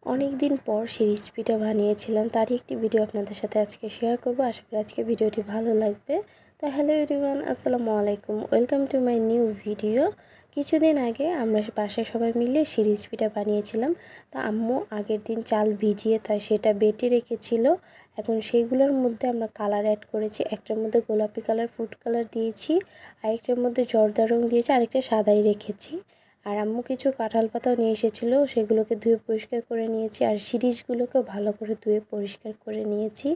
অনেক দিন পর সিরিজ পিঠা বানিয়েছিলাম, তারই একটি ভিডিও আপনাদের সাথে আজকে শেয়ার করব। আশা করি আজকে ভিডিওটি ভালো লাগবে। তো হ্যালো এভরিওয়ান, আসসালামু আলাইকুম, welcome to my new video. কিছুদিন আগে আমরা বাসায় সবাই মিলে সিরিজ পিঠা বানিয়েছিলাম। তা আম্মু আগের দিন চাল ভিজিয়ে তাই সেটা বেটে রেখেছিল। এখন সেইগুলোর মধ্যে আমরা কালার অ্যাড করেছি। একটার মধ্যে গোলাপি কালার, ফুড কালার দিয়েছি, আরেকটার মধ্যে জর্দা রং দিয়েছি, আরেকটা সাদাই রেখেছি। আর আম্মু কিছু কাঁঠাল পাতাও নিয়ে এসেছিলো, সেগুলোকে ধুয়ে পরিষ্কার করে নিয়েছি। আর সিরিজগুলোকেও ভালো করে ধুয়ে পরিষ্কার করে নিয়েছি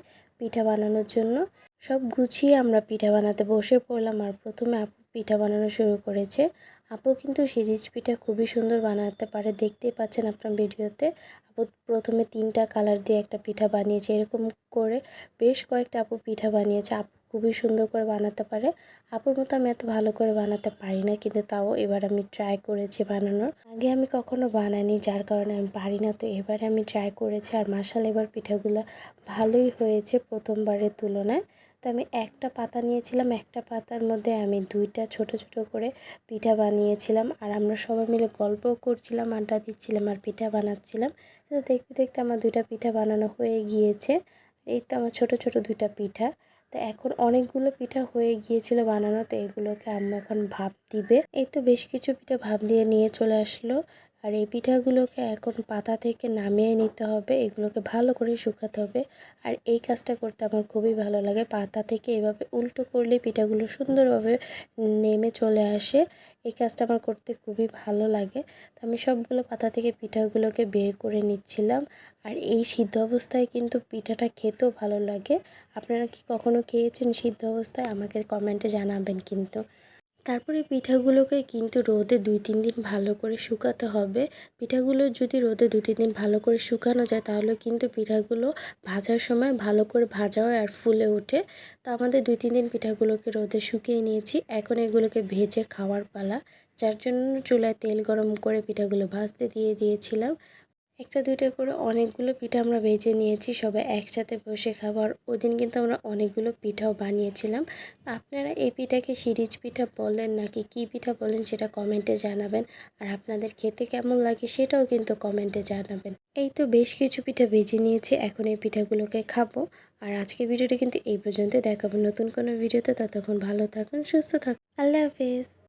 পিঠা বানানোর জন্য। সব গুছিয়ে আমরা পিঠা বানাতে বসে পড়লাম। আর প্রথমে আপু পিঠা বানানো শুরু করেছে। আপু কিন্তু সিরিজ পিঠা খুবই সুন্দর বানাতে পারে, দেখতেই পাচ্ছেন আপনার ভিডিওতে। আপু প্রথমে 3টা কালার দিয়ে একটা পিঠা বানিয়েছে। এরকম করে বেশ কয়েকটা আপু পিঠা বানিয়েছে। আপু খুবই সুন্দর করে বানাতে পারে। আপুর মতো আমি এত ভালো করে বানাতে পারি না, কিন্তু তাও এবার আমি ট্রাই করেছি বানানোর। আগে আমি কখনো বানাইনি, যার কারণে আমি পারি না। তো এবারে আমি ট্রাই করেছি, আর মাশাআল্লাহ এবার পিঠাগুলো ভালোই হয়েছে প্রথমবারের তুলনায়। তো আমি একটা পাতা নিয়েছিলাম, একটা পাতার মধ্যে আমি 2টা ছোট ছোট করে পিঠা বানিয়েছিলাম। আর আমরা সবাই মিলে গল্পও করছিলাম, আড্ডা দিচ্ছিলাম, আর পিঠা বানাচ্ছিলাম। তো দেখতে দেখতে আমার 2টা পিঠা বানানো হয়ে গিয়েছে। এই তো আমার ছোট ছোট 2টা পিঠা। তো এখন অনেকগুলো পিঠা হয়ে গিয়েছিল বানানো, তো এগুলোকে আম্মু এখন ভাপ দিবে। এই তো বেশ কিছু পিঠা ভাপ দিয়ে নিয়ে চলে আসলো। আর এই পিঠাগুলোকে এখন পাতা থেকে নামিয়ে নিতে হবে, এগুলোকে ভালো করে শুকাতে হবে। আর এই কাজটা করতে আমার খুবই ভালো লাগে। পাতা থেকে এভাবে উল্টো করলে পিঠাগুলো সুন্দরভাবে নেমে চলে আসে। এই কাজটা আমার করতে খুবই ভালো লাগে। তো আমি সবগুলো পাতা থেকে পিঠাগুলোকে বের করে নিচ্ছিলাম। আর এই সিদ্ধ অবস্থায় কিন্তু পিঠাটা খেতেও ভালো লাগে। আপনারা কি কখনো খেয়েছেন সিদ্ধ অবস্থায়? আমাকে কমেন্টে জানাবেন কিন্তু। তারপরে পিঠাগুলোকে কিন্তু রোদে 2-3 দিন ভালো করে শুকাতে হবে। পিঠাগুলো যদি রোদে 2-3 দিন ভালো করে শুকানো যায়, তাহলে কিন্তু পিঠাগুলো ভাজার সময় ভালো করে ভাজা হয় আর ফুলে ওঠে। তো আমাদের 2-3 দিন পিঠাগুলোকে রোদে শুকিয়ে নিয়েছি। এখন এগুলোকে ভেজে খাওয়ার পালা। যার জন্য চুলায় তেল গরম করে পিঠাগুলো ভাজতে দিয়ে দিয়েছিলাম। একটা দুইটা করে অনেকগুলো পিঠা আমরা ভেজে নিয়েছি, সবাই একসাথে বসে খাবার। ওদিন কিন্তু আমরা অনেকগুলো পিঠাও বানিয়েছিলাম। আপনারা এই পিঠাকে সিরিজ পিঠা বলেন নাকি কী পিঠা বলেন সেটা কমেন্টে জানাবেন। আর আপনাদের খেতে কেমন লাগে সেটাও কিন্তু কমেন্টে জানাবেন। এই তো বেশ কিছু পিঠা ভেজে নিয়েছি, এখন এই পিঠাগুলোকে খাবো। আর আজকের ভিডিওটা কিন্তু এই পর্যন্ত, দেখাবো নতুন কোনো ভিডিওতে। ততক্ষণ ভালো থাকুন, সুস্থ থাকুন, আল্লাহ হাফেজ।